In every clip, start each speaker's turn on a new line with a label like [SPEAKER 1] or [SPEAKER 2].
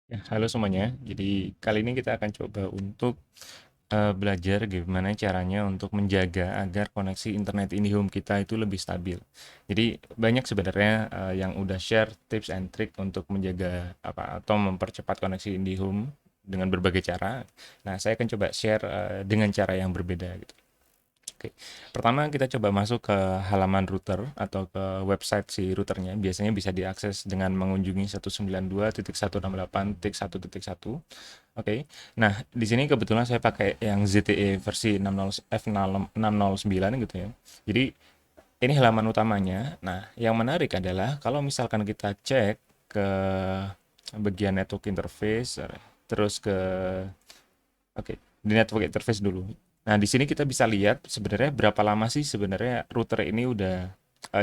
[SPEAKER 1] Ya, halo semuanya. Jadi kali ini kita akan coba untuk belajar gimana caranya untuk menjaga agar koneksi internet IndiHome kita itu lebih stabil. Jadi banyak sebenarnya yang udah share tips and trick untuk menjaga apa atau mempercepat koneksi IndiHome dengan berbagai cara. Nah, saya akan coba share dengan cara yang berbeda gitu. Oke. Pertama kita coba masuk ke halaman router atau ke website si routernya. Biasanya bisa diakses dengan mengunjungi 192.168.1.1. Oke. Nah, di sini kebetulan saya pakai yang ZTE versi 60 F609 gitu ya. Jadi ini halaman utamanya. Nah, yang menarik adalah kalau misalkan kita cek ke bagian network interface, terus ke oke, di network interface dulu. Nah, di sini kita bisa lihat sebenarnya berapa lama sih sebenarnya router ini udah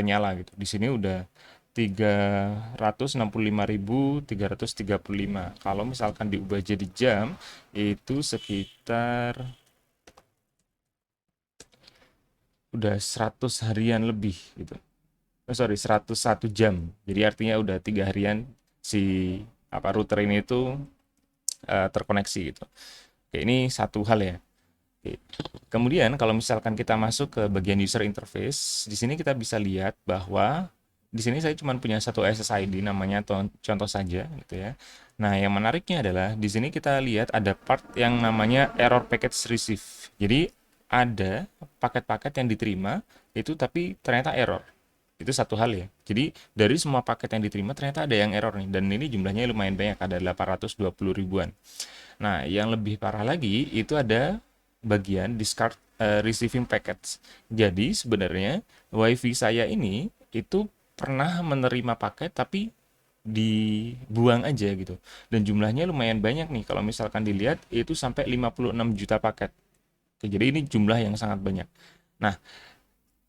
[SPEAKER 1] nyala gitu. Di sini udah 365.335. Kalau misalkan diubah jadi jam, itu sekitar udah 100 harian lebih gitu. Oh, sorry, 101 jam. Jadi artinya udah 3 harian si apa router ini itu terkoneksi gitu. Oke, ini satu hal ya. Oke. Kemudian kalau misalkan kita masuk ke bagian user interface, di sini kita bisa lihat bahwa di sini saya cuma punya satu SSID namanya contoh saja gitu ya. Nah, yang menariknya adalah di sini kita lihat ada part yang namanya error package receive. Jadi ada paket-paket yang diterima itu tapi ternyata error. Itu satu hal ya. Jadi dari semua paket yang diterima ternyata ada yang error nih dan ini jumlahnya lumayan banyak ada 820 ribuan. Nah, yang lebih parah lagi itu ada bagian discard receiving packets. Jadi sebenarnya WiFi saya ini itu pernah menerima paket tapi dibuang aja gitu. Dan jumlahnya lumayan banyak nih. Kalau misalkan dilihat itu sampai 56 juta paket. Oke, jadi ini jumlah yang sangat banyak. Nah,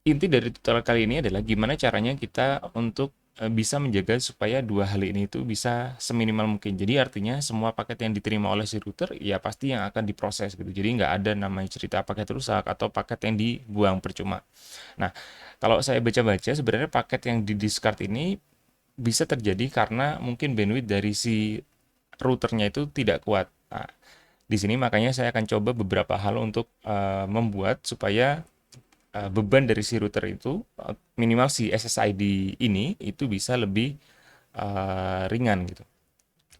[SPEAKER 1] inti dari tutorial kali ini adalah gimana caranya kita untuk bisa menjaga supaya dua hal ini itu bisa seminimal mungkin. Jadi artinya semua paket yang diterima oleh si router ya pasti yang akan diproses gitu. Jadi nggak ada namanya cerita paket rusak atau paket yang dibuang percuma. Nah, kalau saya baca-baca sebenarnya paket yang di-discard ini bisa terjadi karena mungkin bandwidth dari si routernya itu tidak kuat. Nah, di sini makanya saya akan coba beberapa hal untuk membuat supaya beban dari si router itu minimal si SSID ini itu bisa lebih ringan gitu.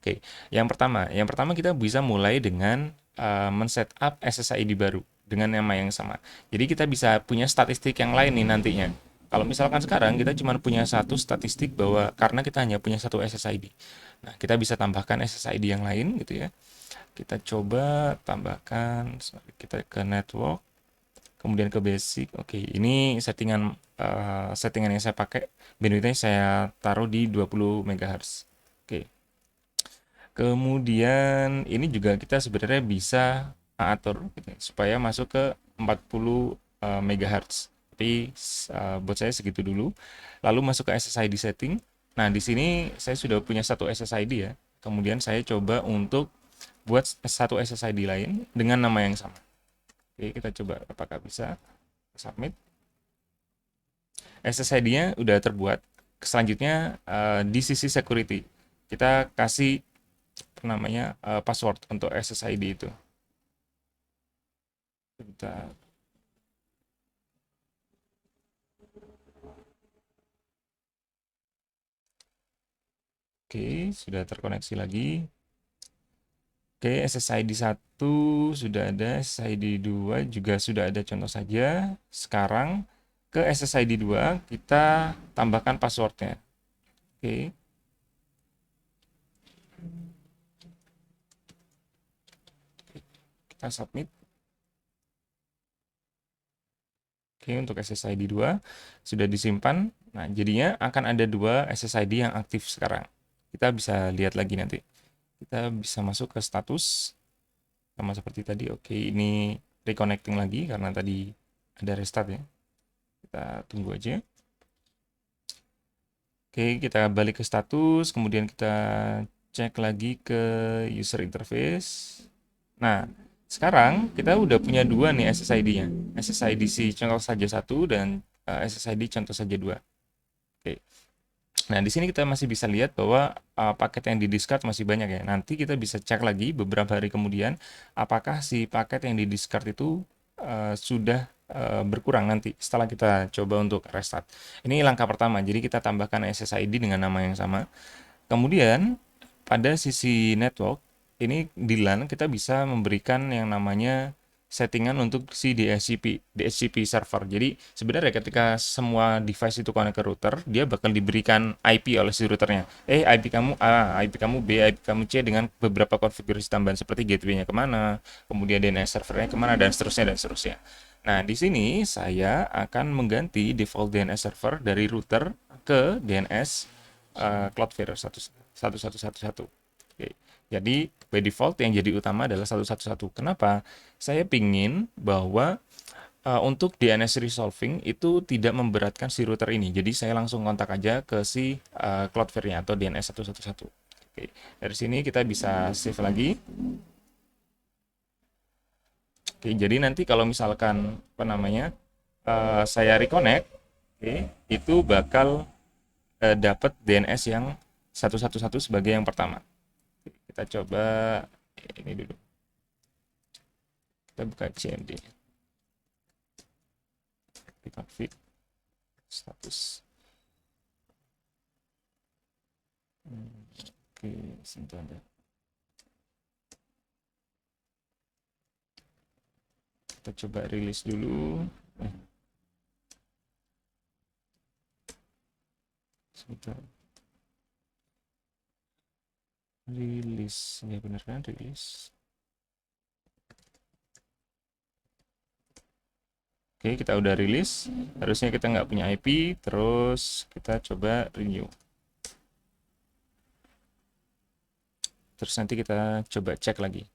[SPEAKER 1] Oke, yang pertama kita bisa mulai dengan men-setup SSID baru dengan nama yang sama. Jadi kita bisa punya statistik yang lain nih nantinya. Kalau misalkan sekarang kita cuma punya satu statistik bahwa karena kita hanya punya satu SSID. Nah, kita bisa tambahkan SSID yang lain gitu ya. Kita coba tambahkan, kita ke network, kemudian ke basic. Oke, ini settingan yang saya pakai. Bandwidthnya saya taruh di 20 MHz. Oke. Kemudian ini juga kita sebenarnya bisa atur gitu ya, supaya masuk ke 40 MHz. Tapi buat saya segitu dulu. Lalu masuk ke SSID setting. Nah, di sini saya sudah punya satu SSID ya. Kemudian saya coba untuk buat satu SSID lain dengan nama yang sama. Oke, kita coba apakah bisa. Submit. SSID-nya udah terbuat. Selanjutnya di sisi security kita kasih namanya password untuk SSID itu. Kita Oke, sudah terkoneksi lagi. Oke, SSID 1 sudah ada, SSID 2 juga sudah ada contoh saja. Sekarang ke SSID 2 kita tambahkan passwordnya. Oke, kita submit. Oke, untuk SSID 2 sudah disimpan. Nah, jadinya akan ada dua SSID yang aktif sekarang. Kita bisa lihat lagi nanti. Kita bisa masuk ke status sama seperti tadi. Oke, ini reconnecting lagi karena tadi ada restart ya. Kita tunggu aja. Oke, kita balik ke status, kemudian kita cek lagi ke user interface. Nah, sekarang kita udah punya dua nih SSID-nya. SSID si contoh saja satu dan SSID contoh saja dua. Oke. Nah, di sini kita masih bisa lihat bahwa paket yang di discard masih banyak ya. Nanti kita bisa cek lagi beberapa hari kemudian apakah si paket yang di discard itu sudah berkurang nanti setelah kita coba untuk restart. Ini langkah pertama. Jadi kita tambahkan SSID dengan nama yang sama. Kemudian pada sisi network ini di LAN kita bisa memberikan yang namanya settingan untuk si DHCP server. Jadi sebenarnya ketika semua device itu connect ke router, dia bakal diberikan IP oleh si routernya. IP kamu A, IP kamu B, IP kamu C dengan beberapa konfigurasi tambahan seperti gateway-nya kemana, kemudian DNS servernya kemana dan seterusnya dan seterusnya. Nah, di sini saya akan mengganti default DNS server dari router ke DNS Cloudflare 1111. Oke. Jadi by default yang jadi utama adalah 111. Kenapa? Saya pingin bahwa untuk DNS resolving itu tidak memberatkan si router ini. Jadi saya langsung kontak aja ke si Cloudflare-nya atau DNS 111. Oke. Dari sini kita bisa save lagi. Oke, jadi nanti kalau misalkan apa namanya saya reconnect, oke, itu bakal dapat DNS yang 111 sebagai yang pertama. Kita coba ini dulu. Kita buka CMD. Di config status. Oke, sebentar ya. Kita coba rilis dulu. Sebentar. Rilis, ya benar kan rilis. Oke, kita udah rilis. Harusnya kita nggak punya IP. Terus kita coba renew. Terus nanti kita coba cek lagi.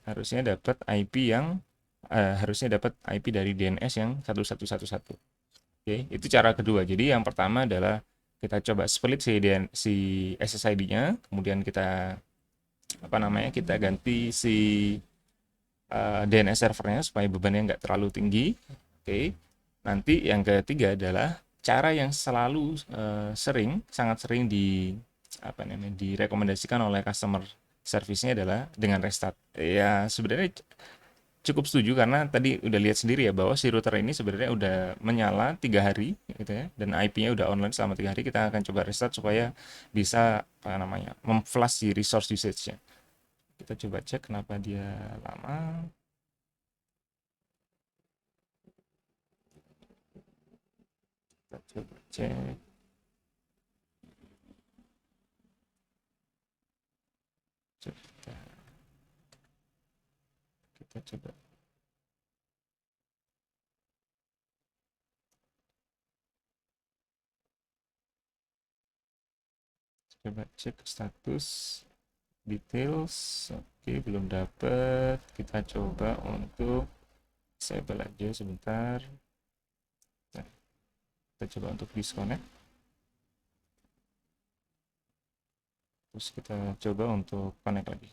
[SPEAKER 1] Harusnya dapat IP yang harusnya dapat IP dari DNS yang 1111. Oke, itu cara kedua. Jadi yang pertama adalah kita coba split si SSID-nya, kemudian kita apa namanya? Kita ganti si DNS servernya supaya bebannya nggak terlalu tinggi. Oke. Nanti yang ketiga adalah cara yang selalu sangat sering apa namanya, direkomendasikan oleh customer service-nya adalah dengan restart. Ya, sebenarnya cukup setuju karena tadi udah lihat sendiri ya bahwa si router ini sebenarnya udah menyala 3 hari gitu ya, dan IP-nya udah online selama 3 hari. Kita akan coba restart supaya bisa apa namanya memflash si resource usage-nya. Kita coba cek kenapa dia lama. Kita coba cek. Kita coba. Coba cek status details. Oke, belum dapat. Kita coba untuk disable aja sebentar. Nah, kita coba untuk disconnect. Terus kita coba untuk connect lagi.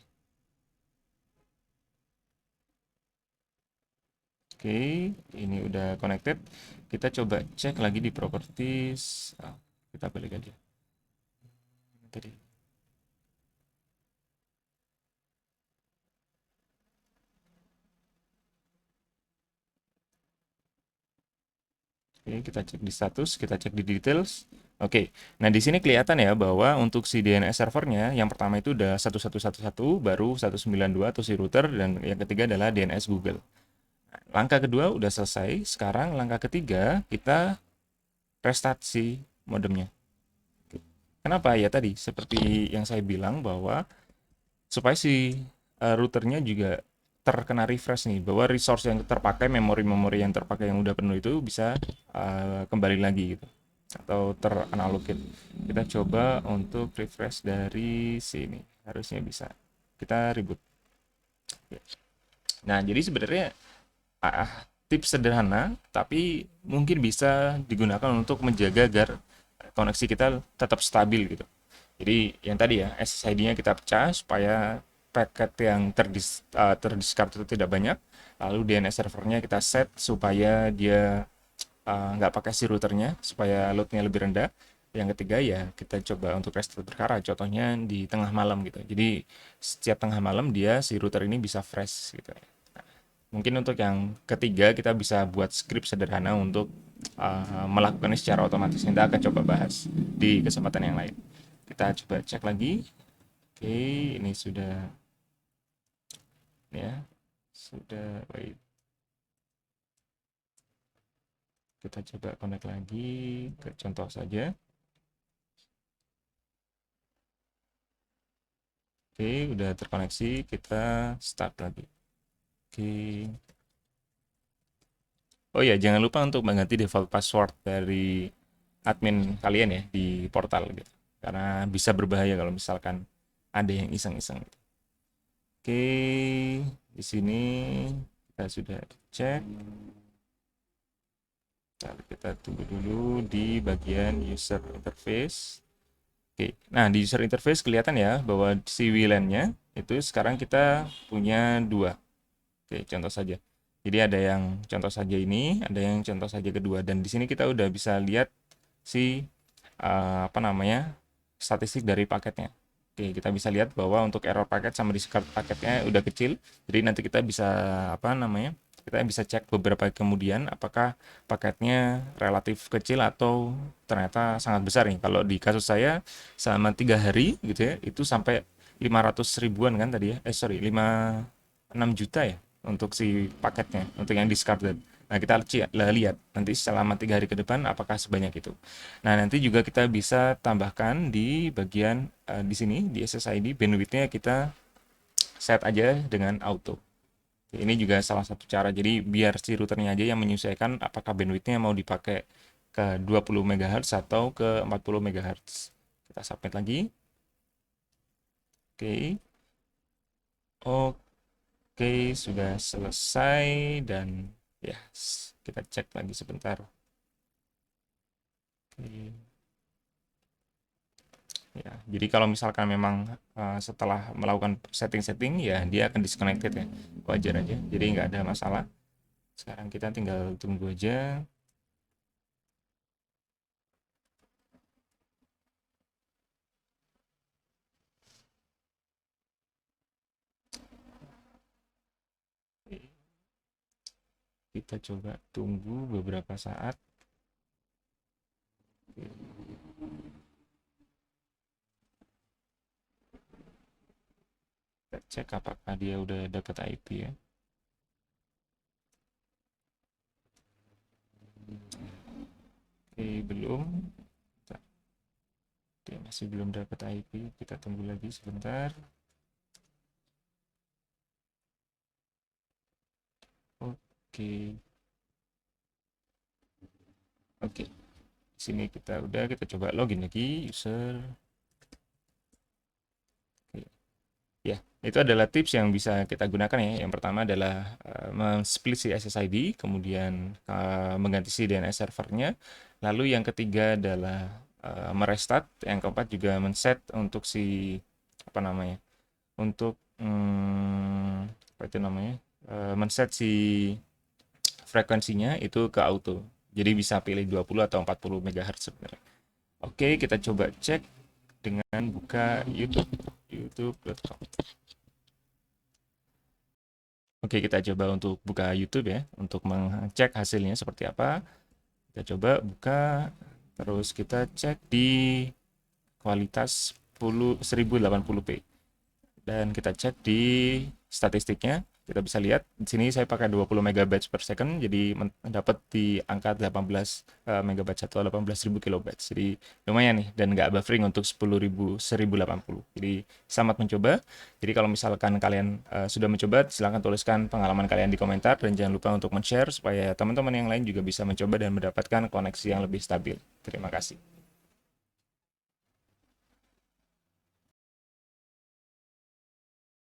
[SPEAKER 1] Oke, ini udah connected. Kita coba cek lagi di properties. Kita balik aja. Tadi. Oke, kita cek di status, kita cek di details. Oke, nah di sini kelihatan ya bahwa untuk si DNS servernya yang pertama itu udah 1111, baru 192 atau si router, dan yang ketiga adalah DNS Google. Langkah kedua udah selesai. Sekarang langkah ketiga kita restart si modemnya. Kenapa? Ya tadi seperti yang saya bilang bahwa supaya si routernya juga terkena refresh nih, bahwa resource yang terpakai, memori-memori yang terpakai yang udah penuh itu bisa kembali lagi gitu atau teranalogin. Kita coba untuk refresh dari sini, harusnya bisa. Kita reboot. Nah, jadi sebenarnya tips sederhana tapi mungkin bisa digunakan untuk menjaga agar koneksi kita tetap stabil gitu. Jadi yang tadi ya, SSID-nya kita pecah supaya paket yang terdiscard itu tidak banyak. Lalu DNS servernya kita set supaya dia nggak pakai si routernya, supaya loadnya lebih rendah. yang ketiga ya kita coba untuk restart perkara, contohnya di tengah malam gitu. Jadi setiap tengah malam dia si router ini bisa fresh gitu. Mungkin untuk yang ketiga kita bisa buat script sederhana untuk melakukannya secara otomatis. Kita akan coba bahas di kesempatan yang lain. Kita coba cek lagi. Oke, ini sudah ya, sudah. Wait. Kita coba connect lagi ke contoh saja. Oke, udah terkoneksi. Kita start lagi. Oke. Oh ya, jangan lupa untuk mengganti default password dari admin kalian ya di portal gitu. Karena bisa berbahaya kalau misalkan ada yang iseng-iseng. Oke, di sini kita sudah cek. Kita tunggu dulu di bagian user interface. Oke, nah di user interface kelihatan ya bahwa si WLAN-nya itu sekarang kita punya dua. Oke, contoh saja. Jadi ada yang contoh saja ini, ada yang contoh saja kedua. Dan di sini kita udah bisa lihat si apa namanya statistik dari paketnya. Oke, kita bisa lihat bahwa untuk error paket sama discard paketnya udah kecil. Jadi nanti kita bisa apa namanya? Kita bisa cek beberapa kemudian apakah paketnya relatif kecil atau ternyata sangat besar nih. Kalau di kasus saya selama 3 hari gitu ya, itu sampai 500 ribuan kan tadi ya. Sorry, 6 juta ya untuk si paketnya, untuk yang discarded. Nah, kita lihat nanti selama 3 hari ke depan apakah sebanyak itu. Nah, nanti juga kita bisa tambahkan di bagian di sini di SSID bandwidth-nya kita set aja dengan auto. Ini juga salah satu cara. Jadi biar si routernya aja yang menyesuaikan apakah bandwidth-nya mau dipakai ke 20 MHz atau ke 40 MHz. Kita submit lagi. Oke. Oke, sudah selesai dan ya, kita cek lagi sebentar. Oke. Ya, jadi kalau misalkan memang setelah melakukan setting-setting ya dia akan disconnected ya, wajar aja. Jadi nggak ada masalah. Sekarang kita tinggal tunggu aja. Kita coba tunggu beberapa saat. Kita cek apakah dia udah dapat IP ya. Oke, belum. Dia masih belum dapat IP. Kita tunggu lagi sebentar. Oke. Oke. Di sini kita coba login lagi user. Ya, itu adalah tips yang bisa kita gunakan ya. Yang pertama adalah men-split si SSID, kemudian mengganti si DNS servernya. Lalu yang ketiga adalah merestart. Yang keempat juga men-set untuk si apa namanya? Untuk apa itu namanya? Men-set si frekuensinya itu ke auto. Jadi bisa pilih 20 atau 40 MHz sebenarnya. Oke, kita coba cek dengan buka YouTube. youtube.com. Oke, kita coba untuk buka YouTube ya, untuk mengecek hasilnya seperti apa. Kita coba buka, terus kita cek di kualitas 1080p. Dan kita cek di statistiknya, kita bisa lihat di sini saya pakai 20 MB per second, jadi dapat di angka 18 MB atau 18.000 kilobytes. Jadi lumayan nih dan nggak buffering untuk 1080. Jadi selamat mencoba. Jadi kalau misalkan kalian sudah mencoba, silahkan tuliskan pengalaman kalian di komentar dan jangan lupa untuk men-share supaya teman-teman yang lain juga bisa mencoba dan mendapatkan koneksi yang lebih stabil. Terima kasih.